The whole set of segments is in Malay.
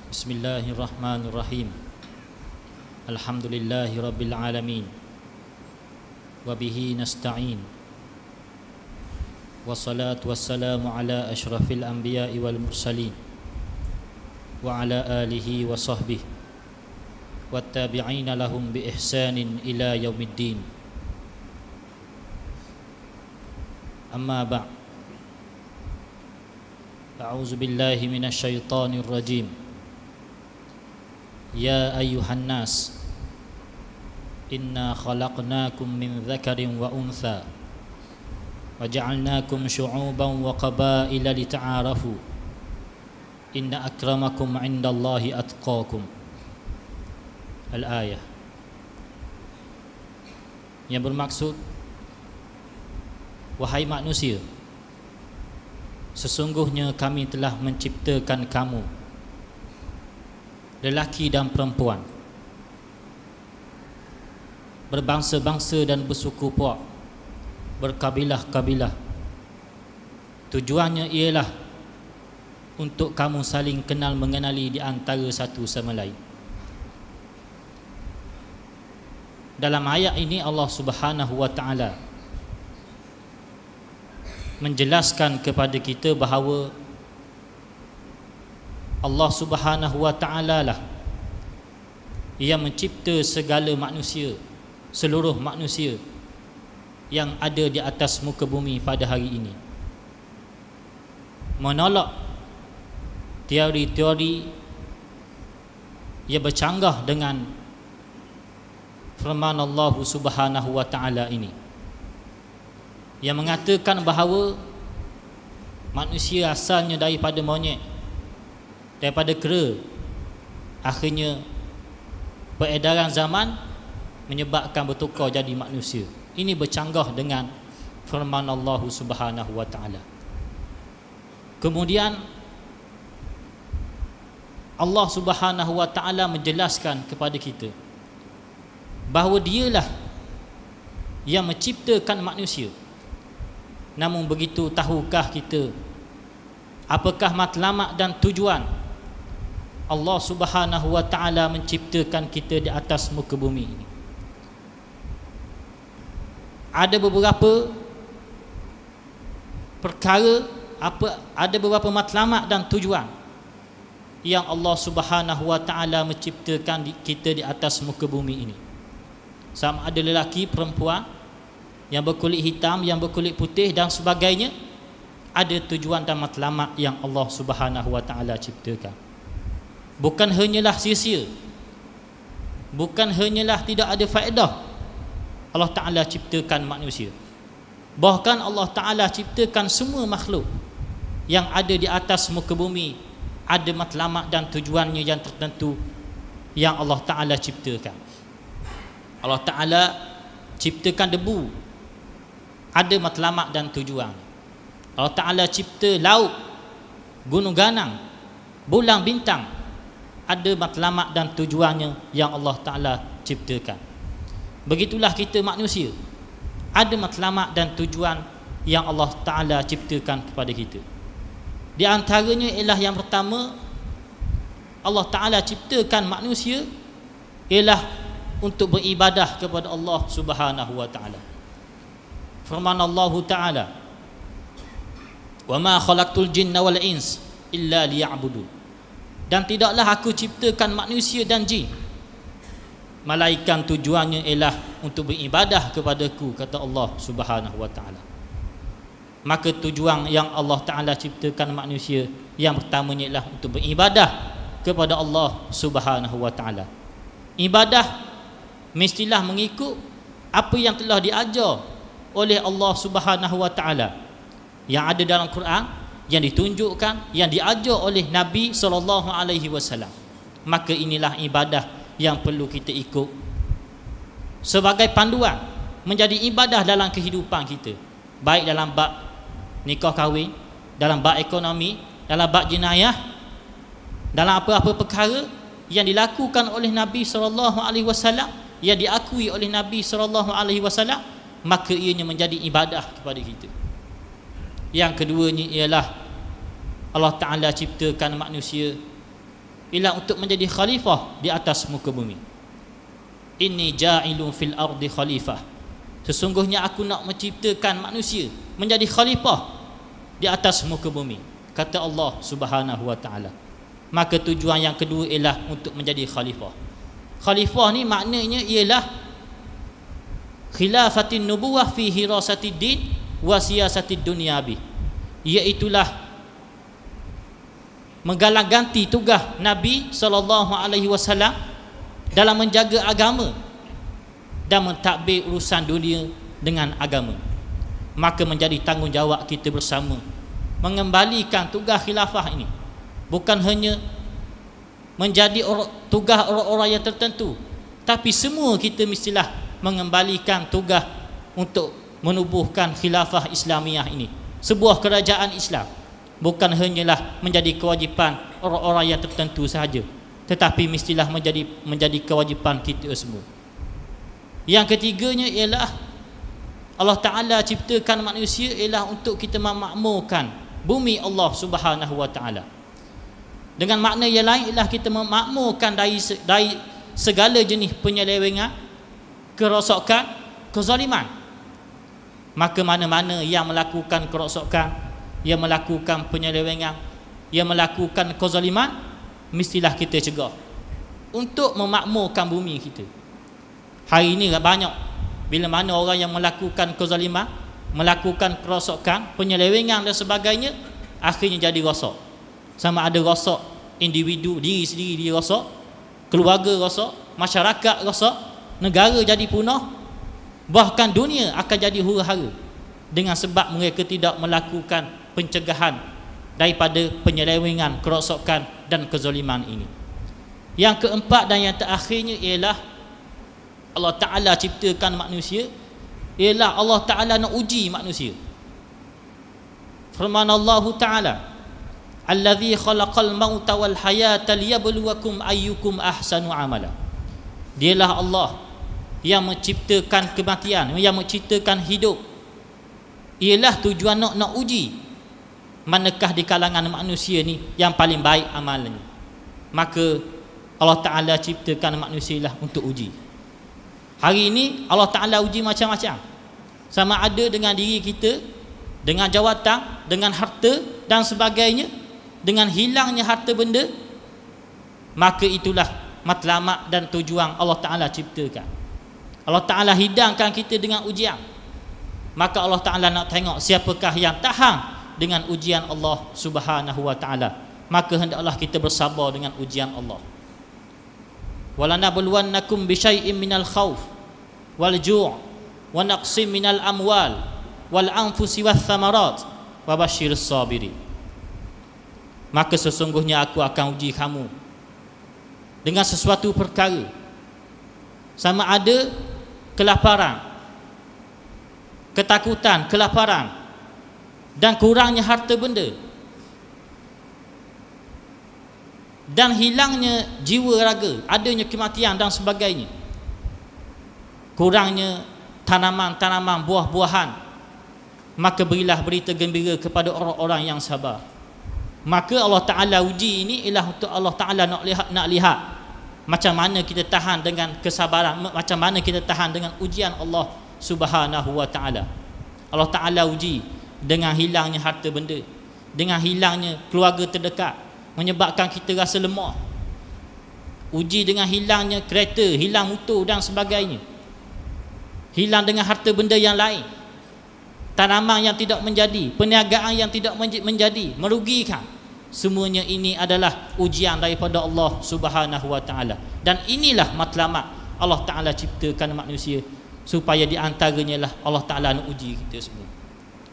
Bismillahirrahmanirrahim. Alhamdulillahi rabbil alamin. Wa bihi nasta'in. Wassalatu wassalamu ala asyrafil anbiya'i wal mursalin wa ala alihi wa sahbihi wattabi'ina lahum bi ihsanin ila yaumiddin. Amma ba'd. A'udzu billahi minasy syaithanir rajim. Ya ayyuhan nas, inna khalaqnakum min dzakarin wa untha wa ja'alnakum syu'uban wa qabaila lita'arafu inna akramakum 'indallahi atqakum. Al-ayah, yang bermaksud, wahai manusia, sesungguhnya kami telah menciptakan kamu, lelaki dan perempuan, berbangsa-bangsa dan bersuku puak, berkabilah-kabilah. Tujuannya ialah untuk kamu saling kenal mengenali di antara satu sama lain. Dalam ayat ini Allah Subhanahu wa taala menjelaskan kepada kita bahawa Allah Subhanahu wa taala lah yang mencipta segala manusia, seluruh manusia yang ada di atas muka bumi pada hari ini. Menolak teori-teori yang bercanggah dengan firman Allah Subhanahu wa taala ini, yang mengatakan bahawa manusia asalnya daripada monyet, daripada kera. Akhirnya peredaran zaman menyebabkan bertukar jadi manusia. Ini bercanggah dengan firman Allah Subhanahu wa taala. Kemudian Allah Subhanahu wa taala menjelaskan kepada kita bahawa dialah yang menciptakan manusia. Namun begitu, tahukah kita apakah matlamat dan tujuan Allah Subhanahu wa taala menciptakan kita di atas muka bumi ini? Ada beberapa perkara, ada beberapa matlamat dan tujuan yang Allah Subhanahu wa taala menciptakan kita di atas muka bumi ini. Sama ada lelaki, perempuan, yang berkulit hitam, yang berkulit putih dan sebagainya. Ada tujuan dan matlamat yang Allah Subhanahu wa taala ciptakan. Bukan hanyalah sia-sia, bukan hanyalah tidak ada faedah Allah Ta'ala ciptakan manusia. Bahkan Allah Ta'ala ciptakan semua makhluk yang ada di atas muka bumi, ada matlamat dan tujuannya yang tertentu yang Allah Ta'ala ciptakan. Allah Ta'ala ciptakan debu, ada matlamat dan tujuan. Allah Ta'ala cipta laut, gunung ganang, bulan bintang, ada matlamat dan tujuannya yang Allah Ta'ala ciptakan. Begitulah kita manusia, ada matlamat dan tujuan yang Allah Ta'ala ciptakan kepada kita. Di antaranya ialah yang pertama, Allah Ta'ala ciptakan manusia ialah untuk beribadah kepada Allah Subhanahu wa taala. Firman Allah Ta'ala, "Wa ma khalaqtul jinna wal ins illa liya'budun." Dan tidaklah aku ciptakan manusia dan jin malaikat tujuannya ialah untuk beribadah kepadaku, kata Allah Subhanahu wa taala. Maka tujuan yang Allah Ta'ala ciptakan manusia yang pertamanya ialah untuk beribadah kepada Allah Subhanahu wa taala. Ibadah mestilah mengikut apa yang telah diajar oleh Allah Subhanahu wa taala, yang ada dalam Quran, yang ditunjukkan, yang diajar oleh Nabi SAW. Maka inilah ibadah yang perlu kita ikut sebagai panduan menjadi ibadah dalam kehidupan kita, baik dalam bab nikah kahwin, dalam bab ekonomi, dalam bab jenayah, dalam apa-apa perkara yang dilakukan oleh Nabi SAW, yang diakui oleh Nabi SAW, maka ianya menjadi ibadah kepada kita. Yang keduanya ialah Allah Ta'ala ciptakan manusia ialah untuk menjadi khalifah di atas muka bumi. Inni ja'ilun fil ardi khalifah. Sesungguhnya aku nak menciptakan manusia menjadi khalifah di atas muka bumi, kata Allah Subhanahu wa taala. Maka tujuan yang kedua ialah untuk menjadi khalifah. Khalifah ni maknanya ialah khilafatin nubuwah fi hirasatid din wa siyasatid dunyabi, iaitulah menggalang ganti tugas Nabi SAW dalam menjaga agama dan mentadbir urusan dunia dengan agama. Maka menjadi tanggungjawab kita bersama mengembalikan tugas khilafah ini, bukan hanya menjadi tugas orang-orang yang tertentu, tapi semua kita mestilah mengembalikan tugas untuk menubuhkan khilafah Islamiah ini, sebuah kerajaan Islam. Bukan hanyalah menjadi kewajipan orang-orang yang tertentu sahaja, tetapi mestilah menjadi kewajipan kita semua. Yang ketiganya ialah Allah Ta'ala ciptakan manusia ialah untuk kita memakmurkan bumi Allah Subhanahu wa Ta'ala. Dengan makna yang lain ialah kita memakmurkan dari segala jenis penyelewengan, kerosakan, kezaliman. Maka mana-mana yang melakukan kerosakan, yang melakukan penyelewengan, yang melakukan kezaliman, mestilah kita cegah untuk memakmurkan bumi kita. Hari ini banyak bila mana orang yang melakukan kezaliman, melakukan kerosakan, penyelewengan dan sebagainya, akhirnya jadi rosak. Sama ada rosak individu, diri sendiri dia rosak, keluarga rosak, masyarakat rosak, negara jadi punah, bahkan dunia akan jadi huru-hara dengan sebab mereka tidak melakukan pencegahan daripada penyelewengan, kerosakan dan kezaliman ini. Yang keempat dan yang terakhirnya ialah Allah Ta'ala ciptakan manusia, ialah Allah Ta'ala nak uji manusia. Firman Allah Ta'ala, allazi khalaqal mauta wal hayata liyabluwakum ayyukum ahsanu amala. Dialah Allah yang menciptakan kematian, yang menciptakan hidup. Ialah tujuan nak uji manakah di kalangan manusia ni yang paling baik amalannya. Maka Allah Ta'ala ciptakan manusia lah untuk uji. Hari ini Allah Ta'ala uji macam-macam, sama ada dengan diri kita, dengan jawatan, dengan harta dan sebagainya. Dengan hilangnya harta benda, maka itulah matlamat dan tujuan Allah Ta'ala ciptakan. Allah Ta'ala hidangkan kita dengan ujian. Maka Allah Ta'ala nak tengok siapakah yang tahan dengan ujian Allah Subhanahu wa Ta'ala. Maka hendaklah kita bersabar dengan ujian Allah. Walanabluwannakum bisyai'in minal khawf wal ju' wa naqsim minal amwal wal anfusi wath thamarat wa basyiris sabirin. Maka sesungguhnya aku akan uji kamu dengan sesuatu perkara, sama ada kelaparan, ketakutan, kelaparan dan kurangnya harta benda, dan hilangnya jiwa raga, adanya kematian dan sebagainya, kurangnya tanaman-tanaman, buah-buahan. Maka berilah berita gembira kepada orang-orang yang sabar. Maka Allah Ta'ala uji ini ialah untuk Allah Ta'ala nak lihat macam mana kita tahan dengan kesabaran, macam mana kita tahan dengan ujian Allah Subhanahu wa Ta'ala. Allah Ta'ala uji dengan hilangnya harta benda, dengan hilangnya keluarga terdekat, menyebabkan kita rasa lemah. Uji dengan hilangnya kereta, hilang motor dan sebagainya. Hilang dengan harta benda yang lain, tanaman yang tidak menjadi, perniagaan yang tidak menjadi, merugikan. Semuanya ini adalah ujian daripada Allah Subhanahu wa Ta'ala. Dan inilah matlamat Allah Ta'ala ciptakan manusia, supaya di antaranya lah Allah Ta'ala nak uji kita semua.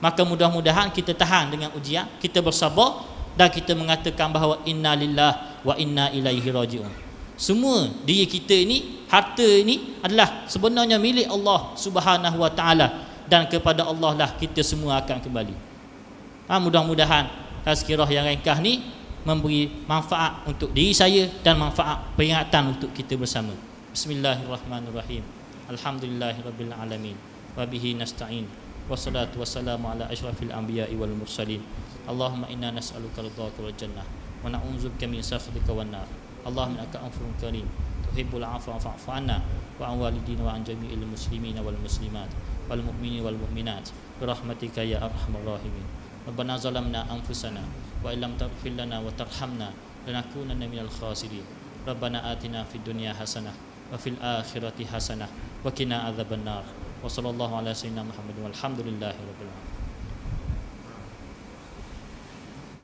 Maka mudah-mudahan kita tahan dengan ujian, kita bersabar dan kita mengatakan bahawa inna lillah wa inna ilaihi raji'un. Semua diri kita ini, harta ini adalah sebenarnya milik Allah Subhanahu wa Ta'ala, dan kepada Allah lah kita semua akan kembali. Mudah-mudahan tazkirah yang ringkas ni memberi manfaat untuk diri saya dan manfaat peringatan untuk kita bersama. Bismillahirrahmanirrahim. Alhamdulillahirabbil alamin. Wa bihi nasta'in. Wassalatu wassalamu ala asyrafil anbiya'i wal mursalin. Allahumma inna nas'aluka ridhaka wal jannah wa na'udzubika min sakhatika wan nar. Allahumma innaka afuwwun karim tuhibbul 'afwa fa'fu 'anna wa 'an walidina wa 'an jami'il muslimina wal muslimat wal mu'minina wal mu'minat bi rahmatika ya arhamar rahimin. Rabbana zalamna anfusana wa illam taghfir lana wa tarhamna lanakunanna minal khasirin. Rabbana atina fid dunya hasanah wa fil akhirati hasanah wa qina adzabannar. Wa sallallahu ala sayyidina Muhammad walhamdulillahi rabbil alamin.